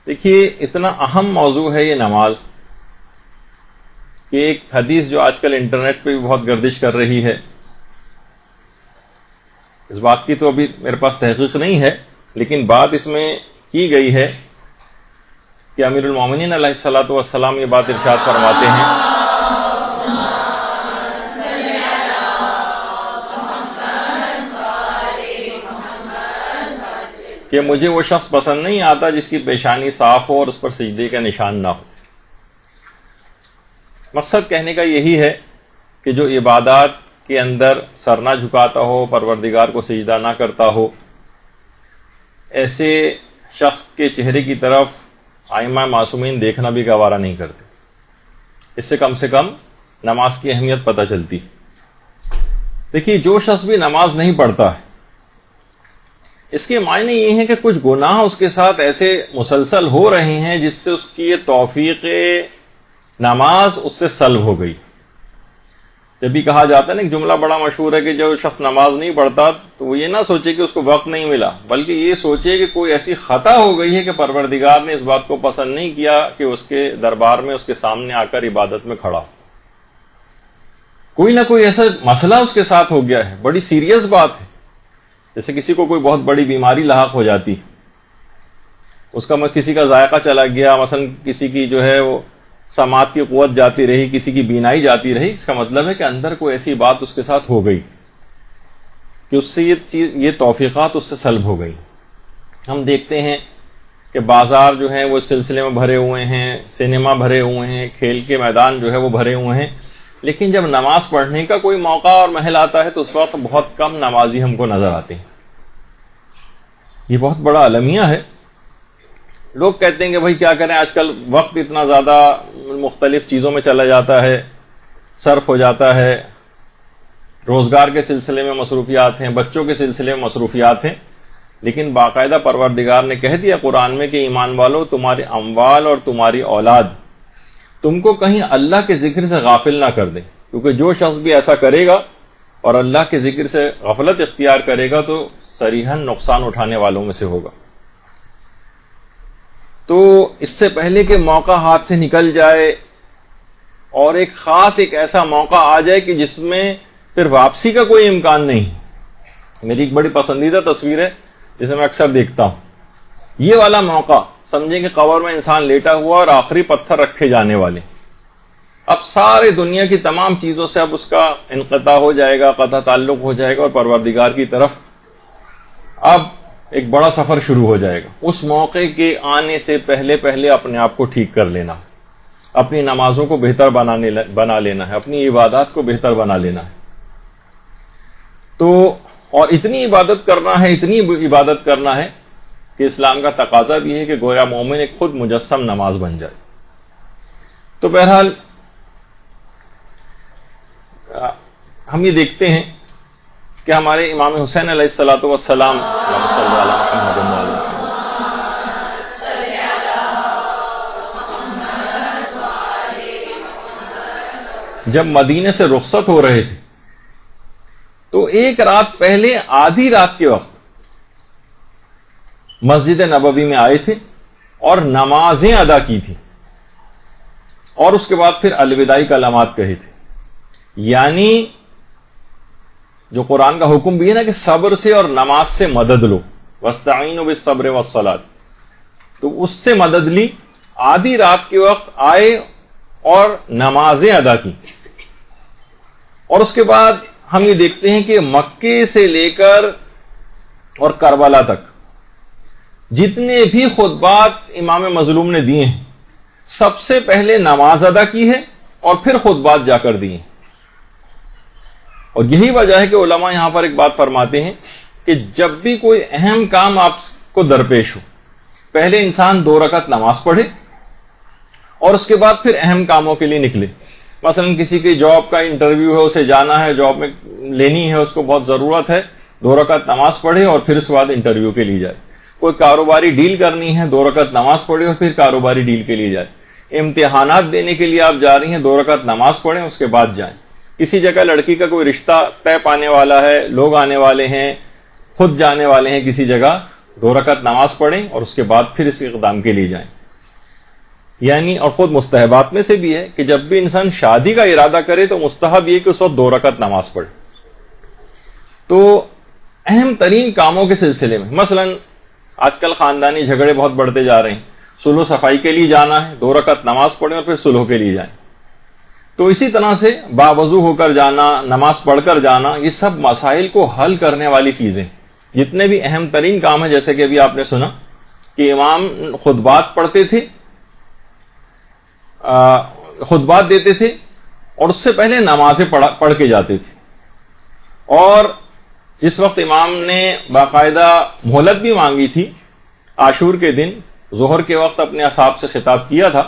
دیکھیے اتنا اہم موضوع ہے یہ نماز کہ ایک حدیث جو آج کل انٹرنیٹ پہ بھی بہت گردش کر رہی ہے، اس بات کی تو ابھی میرے پاس تحقیق نہیں ہے، لیکن بات اس میں کی گئی ہے کہ امیر المومنین علیہ الصلوۃ والسلام یہ بات ارشاد فرماتے ہیں کہ مجھے وہ شخص پسند نہیں آتا جس کی پیشانی صاف ہو اور اس پر سجدے کا نشان نہ ہو۔ مقصد کہنے کا یہی ہے کہ جو عبادات کے اندر سر نہ جھکاتا ہو، پروردگار کو سجدہ نہ کرتا ہو، ایسے شخص کے چہرے کی طرف ائمہ معصومین دیکھنا بھی گوارا نہیں کرتے۔ اس سے کم نماز کی اہمیت پتہ چلتی۔ دیکھیے جو شخص بھی نماز نہیں پڑھتا ہے، اس کے معنی یہ ہیں کہ کچھ گناہ اس کے ساتھ ایسے مسلسل ہو رہے ہیں جس سے اس کی یہ توفیق نماز اس سے سلب ہو گئی۔ جب بھی کہا جاتا ہے نا، ایک جملہ بڑا مشہور ہے کہ جو شخص نماز نہیں پڑھتا تو وہ یہ نہ سوچے کہ اس کو وقت نہیں ملا، بلکہ یہ سوچے کہ کوئی ایسی خطا ہو گئی ہے کہ پروردگار نے اس بات کو پسند نہیں کیا کہ اس کے دربار میں اس کے سامنے آ کر عبادت میں کھڑا ہو۔ کوئی نہ کوئی ایسا مسئلہ اس کے ساتھ ہو گیا ہے، بڑی سیریس بات ہے۔ جیسے کسی کو کوئی بہت بڑی بیماری لاحق ہو جاتی، اس کا کسی کا ذائقہ چلا گیا، مثلا کسی کی جو ہے وہ سماعت کی قوت جاتی رہی، کسی کی بینائی جاتی رہی، اس کا مطلب ہے کہ اندر کوئی ایسی بات اس کے ساتھ ہو گئی کہ اس سے یہ توفیقات اس سے سلب ہو گئی۔ ہم دیکھتے ہیں کہ بازار جو ہیں وہ اس سلسلے میں بھرے ہوئے ہیں، سینما بھرے ہوئے ہیں، کھیل کے میدان جو ہے وہ بھرے ہوئے ہیں، لیکن جب نماز پڑھنے کا کوئی موقع اور محل آتا ہے تو اس وقت بہت کم نمازی ہم کو نظر آتے ہیں۔ یہ بہت بڑا المیہ ہے۔ لوگ کہتے ہیں کہ بھائی کیا کریں، آج کل وقت اتنا زیادہ مختلف چیزوں میں چلا جاتا ہے، صرف ہو جاتا ہے، روزگار کے سلسلے میں مصروفیات ہیں، بچوں کے سلسلے میں مصروفیات ہیں، لیکن باقاعدہ پروردگار نے کہہ دیا قرآن میں کہ ایمان والو، تمہارے اموال اور تمہاری اولاد تم کو کہیں اللہ کے ذکر سے غافل نہ کر دیں، کیونکہ جو شخص بھی ایسا کرے گا اور اللہ کے ذکر سے غفلت اختیار کرے گا تو صریحاً نقصان اٹھانے والوں میں سے ہوگا۔ تو اس سے پہلے کہ موقع ہاتھ سے نکل جائے اور ایک ایسا موقع آ جائے کہ جس میں پھر واپسی کا کوئی امکان نہیں۔ میری ایک بڑی پسندیدہ تصویر ہے جسے میں اکثر دیکھتا ہوں، یہ والا موقع سمجھیں کہ قبر میں انسان لیٹا ہوا اور آخری پتھر رکھے جانے والے، اب سارے دنیا کی تمام چیزوں سے اب اس کا انقطاع ہو جائے گا، قطع تعلق ہو جائے گا، اور پروردگار کی طرف اب ایک بڑا سفر شروع ہو جائے گا۔ اس موقع کے آنے سے پہلے اپنے آپ کو ٹھیک کر لینا، اپنی نمازوں کو بہتر بنا لینا ہے، اپنی عبادات کو بہتر بنا لینا ہے۔ تو اور اتنی عبادت کرنا ہے کہ اسلام کا تقاضا بھی ہے کہ گویا مومن ایک خود مجسم نماز بن جائے۔ تو بہرحال ہم یہ دیکھتے ہیں کہ ہمارے امام حسین علیہ الصلوۃ والسلام جب مدینے سے رخصت ہو رہے تھے تو ایک رات پہلے آدھی رات کے وقت مسجد نبوی میں آئے تھے اور نمازیں ادا کی تھی، اور اس کے بعد پھر الوداعی کلمات کہے تھے۔ یعنی جو قرآن کا حکم بھی ہے نا کہ صبر سے اور نماز سے مدد لو، وَاسْتَعِينُوا بِالصَّبْرِ وَالصَّلَاةِ، تو اس سے مدد لی، آدھی رات کے وقت آئے اور نمازیں ادا کی۔ اور اس کے بعد ہم یہ دیکھتے ہیں کہ مکے سے لے کر اور کربلا تک جتنے بھی خطبات امام مظلوم نے دیے ہیں، سب سے پہلے نماز ادا کی ہے اور پھر خطبات جا کر دیے ہیں۔ اور یہی وجہ ہے کہ علماء یہاں پر ایک بات فرماتے ہیں کہ جب بھی کوئی اہم کام آپ کو درپیش ہو، پہلے انسان 2 رکعت نماز پڑھے اور اس کے بعد پھر اہم کاموں کے لیے نکلے۔ مثلا کسی کی جاب کا انٹرویو ہے، اسے جانا ہے، جاب میں لینی ہے، اس کو بہت ضرورت ہے، 2 رکعت نماز پڑھے اور پھر اس کے بعد انٹرویو کے لیے جائے۔ کوئی کاروباری ڈیل کرنی ہے، 2 رکعت نماز پڑھے اور پھر کاروباری ڈیل کے لیے جائے۔ امتحانات دینے کے لیے آپ جا رہی ہیں، 2 رکعت نماز پڑھیں اس کے بعد جائیں۔ کسی جگہ لڑکی کا کوئی رشتہ طے پانے والا ہے، لوگ آنے والے ہیں، خود جانے والے ہیں کسی جگہ، 2 رکعت نماز پڑھیں اور اس کے بعد پھر اس اقدام کے لیے جائیں. یعنی اور خود مستحبات میں سے بھی ہے کہ جب بھی انسان شادی کا ارادہ کرے تو مستحب یہ کہ اس وقت 2 رکعت نماز پڑھے. تو اہم ترین کاموں کے سلسلے میں مثلا آج کل خاندانی جھگڑے بہت بڑھتے جا رہے ہیں. صلح و صفائی کے لیے جانا ہے, 2 رکعت نماز پڑھیں اور پھر صلح کے لیے جائیں. تو اسی طرح سے باوضو ہو کر جانا, نماز پڑھ کر جانا, یہ سب مسائل کو حل کرنے والی چیزیں. جتنے بھی اہم ترین کام ہیں, جیسے کہ ابھی آپ نے سنا کہ امام خطبات پڑھتے تھے, خطبات دیتے تھے اور اس سے پہلے نمازیں پڑھ کے جاتے تھے. اور جس وقت امام نے باقاعدہ مہلت بھی مانگی تھی, عاشور کے دن ظہر کے وقت اپنے اصحاب سے خطاب کیا تھا,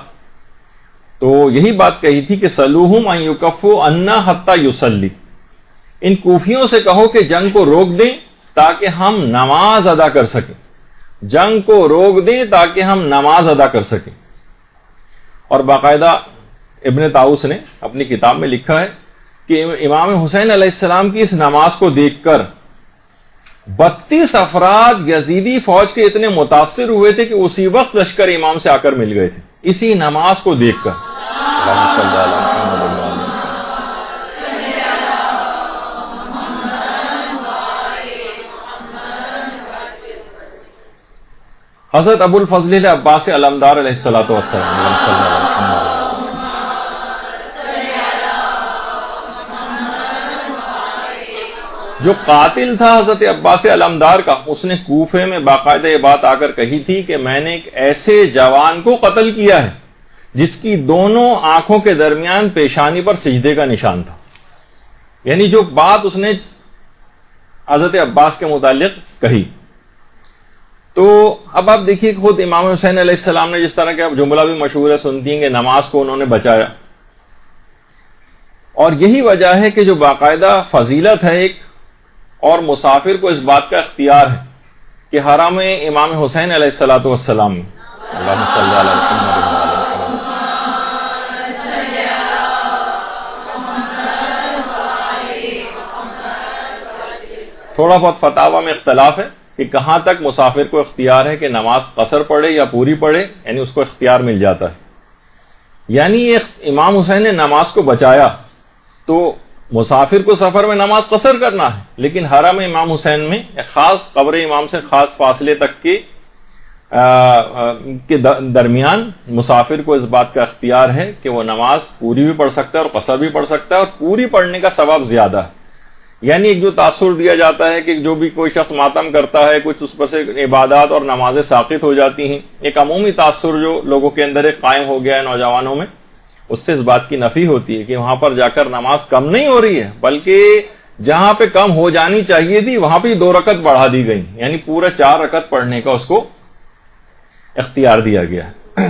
تو یہی بات کہی تھی کہ سلوہم ان یکفوا عنا حتی یصلی, ان کوفیوں سے کہو کہ جنگ کو روک دیں تاکہ ہم نماز ادا کر سکیں. جنگ کو روک دیں تاکہ ہم نماز ادا کر سکیں. اور باقاعدہ ابن طاؤس نے اپنی کتاب میں لکھا ہے کہ امام حسین علیہ السلام کی اس نماز کو دیکھ کر 32 افراد یزیدی فوج کے اتنے متاثر ہوئے تھے کہ اسی وقت لشکر امام سے آ کر مل گئے تھے, اسی نماز کو دیکھ کر. اللہم صلی علی محمد و علی محمد. حضرت ابو الفضل عباس علمدار علیہ الصلوۃ والسلام, اللہم صلی علی محمد. جو قاتل تھا حضرت عباس علمدار کا, اس نے کوفے میں باقاعدہ یہ بات آ کر کہی تھی کہ میں نے ایک ایسے جوان کو قتل کیا ہے جس کی دونوں آنکھوں کے درمیان پیشانی پر سجدے کا نشان تھا. یعنی جو بات اس نے حضرت عباس کے متعلق کہی. تو اب آپ دیکھیے خود امام حسین علیہ السلام نے جس طرح کا جملہ بھی مشہور ہے, سنتی ہیں کہ نماز کو انہوں نے بچایا. اور یہی وجہ ہے کہ جو باقاعدہ فضیلت ہے ایک, اور مسافر کو اس بات کا اختیار ہے کہ حرم امام حسین علیہ الصلوۃ والسلام میں, اللہم صلی علی محمد و علی محمد. تھوڑا بہت فتاوی میں اختلاف ہے کہ کہاں تک مسافر کو اختیار ہے کہ نماز قصر پڑھے یا پوری پڑھے, یعنی اس کو اختیار مل جاتا ہے. یعنی امام حسین نے نماز کو بچایا تو مسافر کو سفر میں نماز قصر کرنا ہے, لیکن حرم امام حسین میں ایک خاص قبر امام سے خاص فاصلے تک کے درمیان مسافر کو اس بات کا اختیار ہے کہ وہ نماز پوری بھی پڑھ سکتا ہے اور قصر بھی پڑھ سکتا ہے, اور پوری پڑھنے کا ثواب زیادہ ہے. یعنی ایک جو تاثر دیا جاتا ہے کہ جو بھی کوئی شخص ماتم کرتا ہے, کچھ اس پر سے عبادات اور نمازیں ساقط ہو جاتی ہیں, ایک عمومی تاثر جو لوگوں کے اندر ایک قائم ہو گیا ہے نوجوانوں میں, اس سے اس بات کی نفی ہوتی ہے کہ وہاں پر جا کر نماز کم نہیں ہو رہی ہے, بلکہ جہاں پہ کم ہو جانی چاہیے تھی وہاں پہ 2 رکعت بڑھا دی گئی, یعنی پورا 4 رکعت پڑھنے کا اس کو اختیار دیا گیا ہے.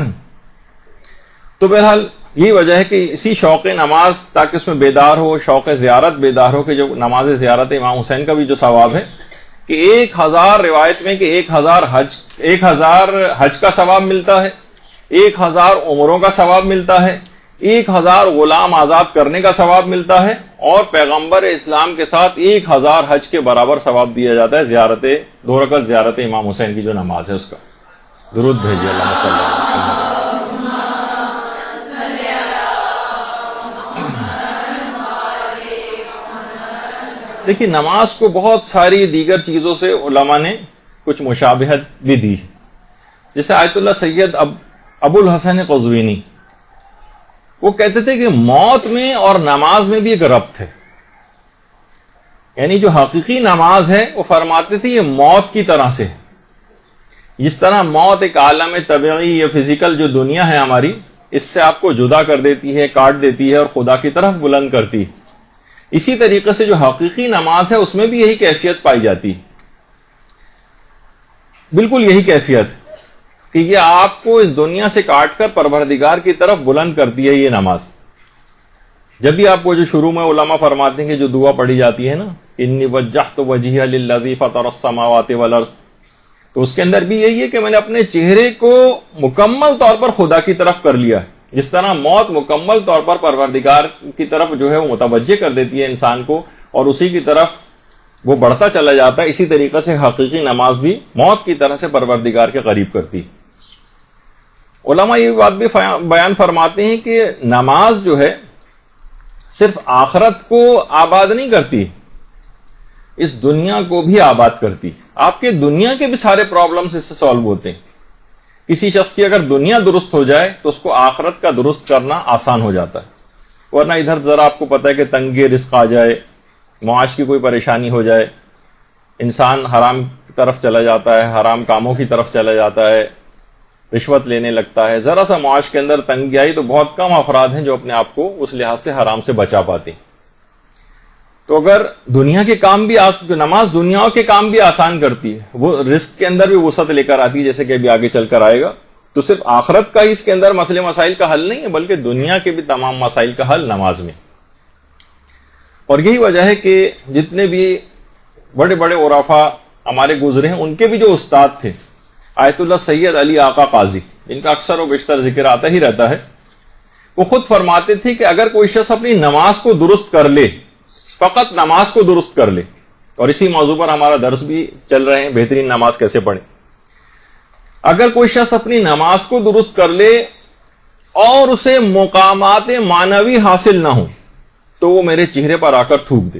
تو بہرحال یہی وجہ ہے کہ اسی شوق نماز تاکہ اس میں بیدار ہو, شوق زیارت بیدار ہو, کہ جو نماز زیارت امام حسین کا بھی جو ثواب ہے کہ 1000 روایت میں کہ 1000 حج کا ثواب ملتا ہے, 1000 عمروں کا ثواب ملتا ہے, 1000 غلام آزاد کرنے کا ثواب ملتا ہے, اور پیغمبر اسلام کے ساتھ 1000 حج کے برابر ثواب دیا جاتا ہے زیارت 2 رکعت زیارت امام حسین کی جو نماز ہے اس کا. درود بھیجیے اللہم صلی علی محمد. دیکھیے نماز کو بہت ساری دیگر چیزوں سے علماء نے کچھ مشابہت بھی دی, جیسے آیت اللہ سید ابو الحسن قزوینی, وہ کہتے تھے کہ موت میں اور نماز میں بھی ایک ربط ہے. یعنی جو حقیقی نماز ہے وہ فرماتے تھے یہ موت کی طرح سے, جس طرح موت ایک عالم طبعی یا فزیکل جو دنیا ہے ہماری, اس سے آپ کو جدا کر دیتی ہے, کاٹ دیتی ہے اور خدا کی طرف بلند کرتی ہے, اسی طریقے سے جو حقیقی نماز ہے اس میں بھی یہی کیفیت پائی جاتی ہے, بالکل یہی کیفیت کہ یہ آپ کو اس دنیا سے کاٹ کر پروردگار کی طرف بلند کرتی ہے یہ نماز. جب بھی آپ کو جو شروع میں علماء فرماتے ہیں کہ جو دعا پڑھی جاتی ہے نا, انی وجہت وجہی للذی فطر السماوات والارض, تو اس کے اندر بھی یہی ہے کہ میں نے اپنے چہرے کو مکمل طور پر خدا کی طرف کر لیا ہے. جس طرح موت مکمل طور پر پروردگار کی طرف جو ہے وہ متوجہ کر دیتی ہے انسان کو, اور اسی کی طرف وہ بڑھتا چلا جاتا ہے. اسی طریقے سے حقیقی نماز بھی موت کی طرح سے پروردگار کے قریب کرتی ہے. علماء یہ بات بھی بیان فرماتے ہیں کہ نماز جو ہے صرف آخرت کو آباد نہیں کرتی، اس دنیا کو بھی آباد کرتی. آپ کے دنیا کے بھی سارے پرابلمز اس سے سالو ہوتے ہیں. کسی شخص کی اگر دنیا درست ہو جائے تو اس کو آخرت کا درست کرنا آسان ہو جاتا ہے. ورنہ ادھر ذرا آپ کو پتہ ہے کہ تنگی رزق آ جائے، معاش کی کوئی پریشانی ہو جائے، انسان حرام کی طرف چلا جاتا ہے، حرام کاموں کی طرف چلا جاتا ہے، رشوت لینے لگتا ہے. ذرا سا معاش کے اندر تنگی آئی تو بہت کم افراد ہیں جو اپنے آپ کو اس لحاظ سے حرام سے بچا پاتے ہیں. تو اگر دنیا کے کام بھی نماز دنیا کے کام بھی آسان کرتی ہے، وہ رزق کے اندر بھی وسعت لے کر آتی ہے، جیسے کہ ابھی آگے چل کر آئے گا. تو صرف آخرت کا ہی اس کے اندر مسئلے مسائل کا حل نہیں ہے، بلکہ دنیا کے بھی تمام مسائل کا حل نماز میں. اور یہی وجہ ہے کہ جتنے بھی بڑے بڑے عرفاء ہمارے گزرے ہیں، ان کے بھی جو استاد تھے آیت اللہ سید علی آقا قاضی، جن کا اکثر و بیشتر ذکر آتا ہی رہتا ہے، وہ خود فرماتے تھے کہ اگر کوئی شخص اپنی نماز کو درست کر لے، فقط نماز کو درست کر لے، اور اسی موضوع پر ہمارا درس بھی چل رہے ہیں، بہترین نماز کیسے پڑھیں. اگر کوئی شخص اپنی نماز کو درست کر لے اور اسے مقامات معنوی حاصل نہ ہو تو وہ میرے چہرے پر آ کر تھوک دے.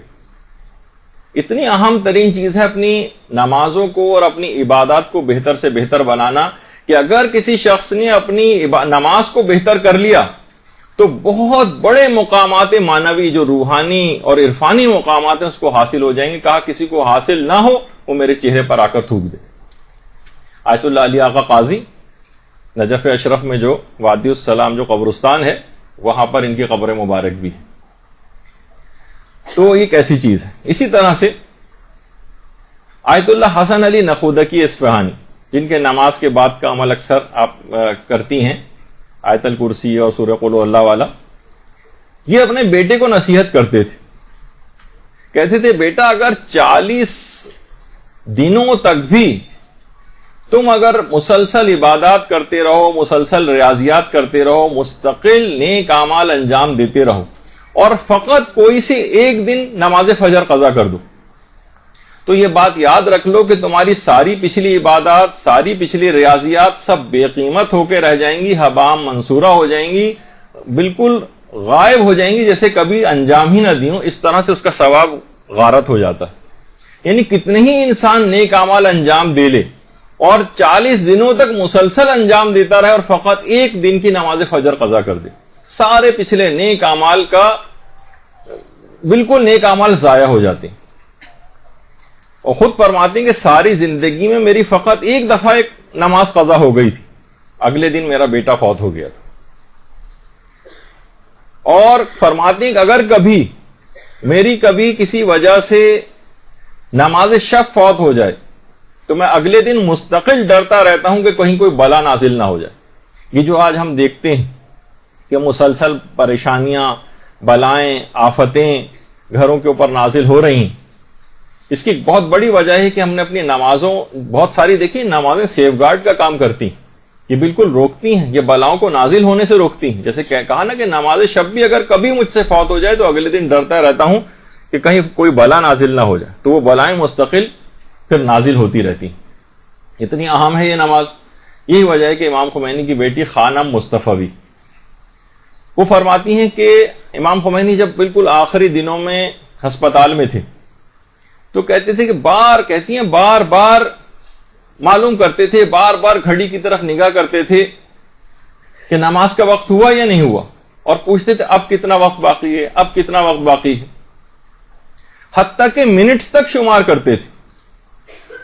اتنی اہم ترین چیز ہے اپنی نمازوں کو اور اپنی عبادات کو بہتر سے بہتر بنانا، کہ اگر کسی شخص نے اپنی نماز کو بہتر کر لیا تو بہت بڑے مقامات معنوی جو روحانی اور عرفانی مقامات ہیں اس کو حاصل ہو جائیں گے. کہا کسی کو حاصل نہ ہو وہ میرے چہرے پر آ کر تھوک دے. آیت اللہ علی آقا قاضی نجف اشرف میں جو وادی السلام جو قبرستان ہے، وہاں پر ان کی قبر مبارک بھی ہے. تو یہ کیسی چیز ہے. اسی طرح سے آیت اللہ حسن علی نخودکی اصفہانی، جن کے نماز کے بعد کا عمل اکثر آپ کرتی ہیں، آیت الکرسی اور سورہ قل اللہ والا، یہ اپنے بیٹے کو نصیحت کرتے تھے. کہتے تھے بیٹا اگر 40 دنوں تک بھی تم اگر مسلسل عبادات کرتے رہو، مسلسل ریاضیات کرتے رہو، مستقل نیک اعمال انجام دیتے رہو، اور فقط کوئی سے ایک دن نماز فجر قضا کر دو، تو یہ بات یاد رکھ لو کہ تمہاری ساری پچھلی عبادات، ساری پچھلی ریاضیات سب بے قیمت ہو کے رہ جائیں گی، حبام منصورہ ہو جائیں گی، بالکل غائب ہو جائیں گی، جیسے کبھی انجام ہی نہ دیوں. اس طرح سے اس کا ثواب غارت ہو جاتا ہے. یعنی کتنے ہی انسان نیک اعمال انجام دے لے اور 40 دنوں تک مسلسل انجام دیتا رہے اور فقط ایک دن کی نماز فجر قضا کر دے، سارے پچھلے نیک اعمال کا بالکل نیک اعمال ضائع ہو جاتے ہیں. اور خود فرماتے ہیں کہ ساری زندگی میں میری فقط ایک دفعہ ایک نماز قضا ہو گئی تھی، اگلے دن میرا بیٹا فوت ہو گیا تھا. اور فرماتے ہیں کہ اگر کبھی کسی وجہ سے نماز شب فوت ہو جائے تو میں اگلے دن مستقل ڈرتا رہتا ہوں کہ کہیں کوئی بلا نازل نہ ہو جائے. یہ جو آج ہم دیکھتے ہیں کہ مسلسل پریشانیاں، بلائیں، آفتیں گھروں کے اوپر نازل ہو رہی ہیں، اس کی بہت بڑی وجہ ہے کہ ہم نے اپنی نمازوں بہت ساری دیکھی، نمازیں سیف گارڈ کا کام کرتی ہیں، یہ بالکل روکتی ہیں، یہ بلاؤں کو نازل ہونے سے روکتی ہیں. جیسے کہا نا کہ نماز شب بھی اگر کبھی مجھ سے فوت ہو جائے تو اگلے دن ڈرتا رہتا ہوں کہ کہیں کوئی بلا نازل نہ ہو جائے، تو وہ بلائیں مستقل پھر نازل ہوتی رہتی ہیں. اتنی اہم ہے یہ نماز. یہی وجہ ہے کہ امام خمینی کی بیٹی خانم مصطفی وہ فرماتی ہیں کہ امام خمینی جب بالکل آخری دنوں میں ہسپتال میں تھے تو کہتے تھے کہ بار بار معلوم کرتے تھے، بار بار گھڑی کی طرف نگاہ کرتے تھے کہ نماز کا وقت ہوا یا نہیں ہوا، اور پوچھتے تھے اب کتنا وقت باقی ہے، اب کتنا وقت باقی ہے، حتیٰ کہ منٹس تک شمار کرتے تھے.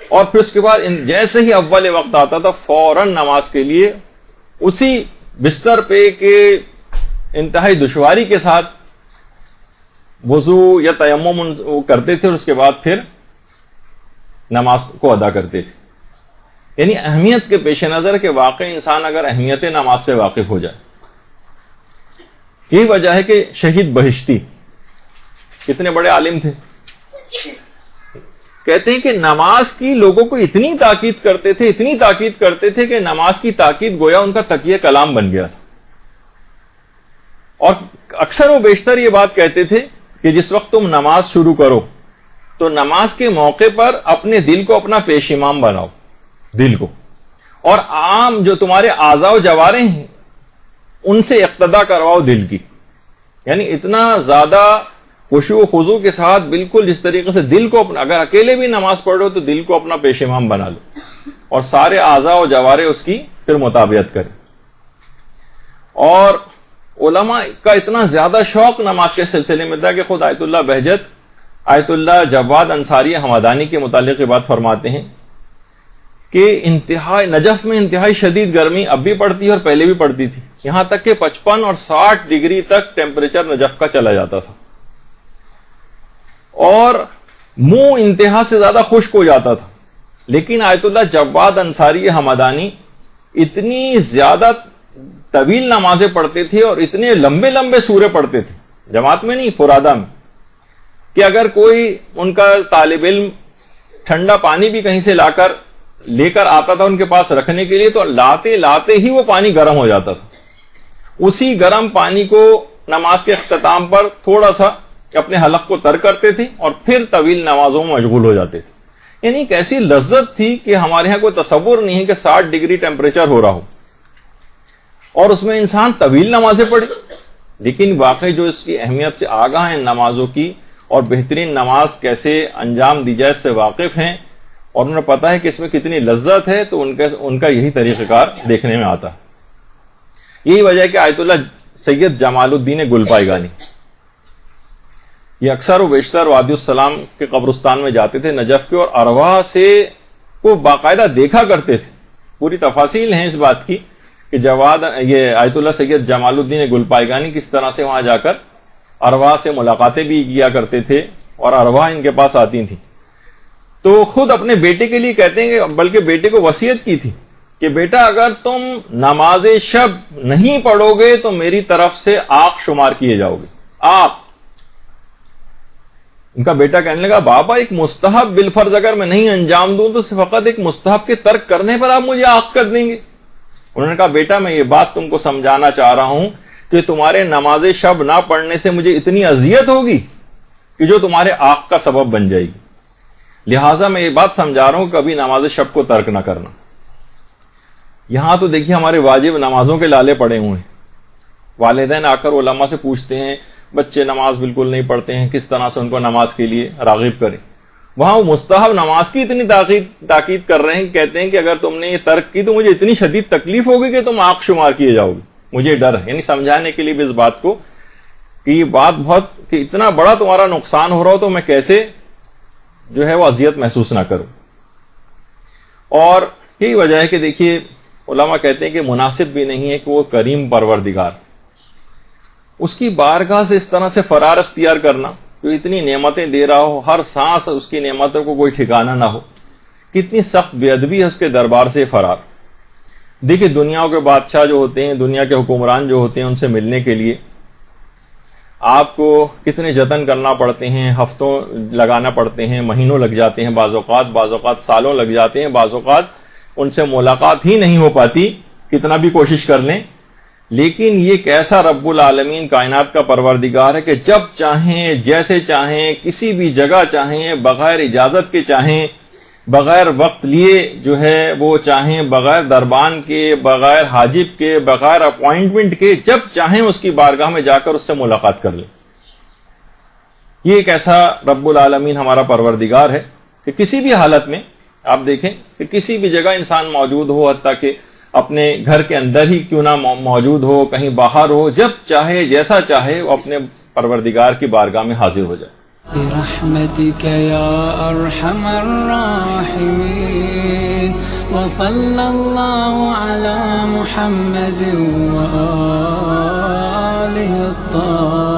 اور پھر اس کے بعد جیسے ہی اول وقت آتا تھا فوراً نماز کے لیے اسی بستر پہ کے انتہائی دشواری کے ساتھ وضو یا تیمم کرتے تھے، اور اس کے بعد پھر نماز کو ادا کرتے تھے. یعنی اہمیت کے پیش نظر کہ واقعی انسان اگر اہمیت نماز سے واقف ہو جائے. یہی وجہ ہے کہ شہید بہشتی کتنے بڑے عالم تھے، کہتے ہیں کہ نماز کی لوگوں کو اتنی تاکید کرتے تھے کہ نماز کی تاکید گویا ان کا تکیہ کلام بن گیا تھا. اور اکثر و بیشتر یہ بات کہتے تھے کہ جس وقت تم نماز شروع کرو تو نماز کے موقع پر اپنے دل کو اپنا پیش امام بناؤ، دل کو، اور عام جو تمہارے اعضاء و جوارح ہیں ان سے اقتدا کرواؤ دل کی. یعنی اتنا زیادہ خشوع و خضوع کے ساتھ بالکل جس طریقے سے دل کو اپنا، اگر اکیلے بھی نماز پڑھو تو دل کو اپنا پیش امام بنا لو اور سارے اعضاء و جوارح اس کی پھر مطابقت کریں. اور علماء کا اتنا زیادہ شوق نماز کے سلسلے میں تھا کہ خود آیت اللہ بہجت، آیت اللہ جواد انصاری حمدانی کے متعلق یہ بات فرماتے ہیں کہ نجف میں انتہائی شدید گرمی اب بھی پڑتی ہے اور پہلے بھی پڑتی تھی، یہاں تک کہ 55 اور 60 ڈگری تک ٹیمپریچر نجف کا چلا جاتا تھا اور منہ انتہا سے زیادہ خشک ہو جاتا تھا. لیکن آیت اللہ جواد انصاری حمدانی اتنی زیادہ طویل نمازیں پڑھتے تھے اور اتنے لمبے لمبے سورے پڑھتے تھے، جماعت میں نہیں فرادہ میں، کہ اگر کوئی ان کا طالب علم ٹھنڈا پانی بھی کہیں سے لے کر آتا تھا ان کے پاس رکھنے کے لیے تو لاتے ہی وہ پانی گرم ہو جاتا تھا. اسی گرم پانی کو نماز کے اختتام پر تھوڑا سا اپنے حلق کو تر کرتے تھے اور پھر طویل نمازوں میں مشغول ہو جاتے تھے. یعنی ایک ایسی لذت تھی کہ ہمارے ہاں کوئی تصور نہیں ہے کہ 60 ڈگری ٹیمپریچر ہو رہا ہو اور اس میں انسان طویل نمازیں پڑھے. لیکن واقعی جو اس کی اہمیت سے آگاہ ہیں نمازوں کی اور بہترین نماز کیسے انجام دی جائے اس سے واقف ہیں اور انہیں پتا ہے کہ اس میں کتنی لذت ہے، تو ان کا یہی طریقہ کار دیکھنے میں آتا ہے. یہی وجہ ہے کہ آیت اللہ سید جمال الدین گلپائیگانی یہ اکثر و بیشتر وادی السلام کے قبرستان میں جاتے تھے نجف کے، اور ارواح سے وہ باقاعدہ دیکھا کرتے تھے. پوری تفاصیل ہیں اس بات کی کہ یہ آیت اللہ سید جمال الدین گلپائیگانی کس طرح سے وہاں جا کر ارواح سے ملاقاتیں بھی کیا کرتے تھے اور ارواح ان کے پاس آتی تھیں. تو خود اپنے بیٹے کے لیے کہتے ہیں کہ بلکہ بیٹے کو وصیت کی تھی کہ بیٹا اگر تم نماز شب نہیں پڑھو گے تو میری طرف سے آق شمار کیے جاؤ گے. آق. ان کا بیٹا کہنے لگا بابا ایک مستحب بالفرض اگر میں نہیں انجام دوں تو فقط ایک مستحب کے ترک کرنے پر آپ مجھے آق کر دیں گے. انہوں نے کہا بیٹا میں یہ بات تم کو سمجھانا چاہ رہا ہوں کہ تمہارے نماز شب نہ پڑھنے سے مجھے اتنی اذیت ہوگی کہ جو تمہارے آق کا سبب بن جائے گی، لہٰذا میں یہ بات سمجھا رہا ہوں کبھی نماز شب کو ترک نہ کرنا. یہاں تو دیکھیے ہمارے واجب نمازوں کے لالے پڑے ہوئے ہیں. والدین آ کر علماء سے پوچھتے ہیں بچے نماز بالکل نہیں پڑھتے ہیں، کس طرح سے ان کو نماز کے لیے راغب کریں. وہاں وہ مستحب نماز کی اتنی تاکید کر رہے ہیں، کہتے ہیں کہ اگر تم نے یہ ترک کی تو مجھے اتنی شدید تکلیف ہوگی کہ تم آنکھ شمار کیے جاؤ گے. مجھے ڈر ہے، یعنی سمجھانے کے لیے بھی اس بات کو کہ یہ بات بہت کہ اتنا بڑا تمہارا نقصان ہو رہا ہو تو میں کیسے جو ہے وہ اذیت محسوس نہ کروں. اور یہی وجہ ہے کہ دیکھیے علماء کہتے ہیں کہ مناسب بھی نہیں ہے کہ وہ کریم پروردگار اس کی بارگاہ سے اس طرح سے فرار اختیار کرنا، جو اتنی نعمتیں دے رہا ہو، ہر سانس اس کی نعمتوں کو کوئی ٹھکانہ نہ ہو، کتنی سخت بے ادبی ہے اس کے دربار سے فرار. دیکھیے دنیا کے بادشاہ جو ہوتے ہیں، دنیا کے حکمران جو ہوتے ہیں، ان سے ملنے کے لیے آپ کو کتنے جتن کرنا پڑتے ہیں، ہفتوں لگانا پڑتے ہیں، مہینوں لگ جاتے ہیں، بعض اوقات سالوں لگ جاتے ہیں، بعض اوقات ان سے ملاقات ہی نہیں ہو پاتی کتنا بھی کوشش کر لیں. لیکن یہ کیسا رب العالمین کائنات کا پروردگار ہے کہ جب چاہیں جیسے چاہیں کسی بھی جگہ چاہیں بغیر اجازت کے چاہیں بغیر وقت لیے جو ہے وہ چاہیں بغیر دربان کے بغیر حاجب کے بغیر اپوائنٹمنٹ کے جب چاہیں اس کی بارگاہ میں جا کر اس سے ملاقات کر لیں. یہ ایک ایسا رب العالمین ہمارا پروردگار ہے کہ کسی بھی حالت میں آپ دیکھیں کہ کسی بھی جگہ انسان موجود ہو، حتیٰ کہ اپنے گھر کے اندر ہی کیوں نہ موجود ہو، کہیں باہر ہو، جب چاہے جیسا چاہے وہ اپنے پروردگار کی بارگاہ میں حاضر ہو جائے. برحمتك يا أرحم الراحمين وصلى الله على محمد وآله الطاهرين.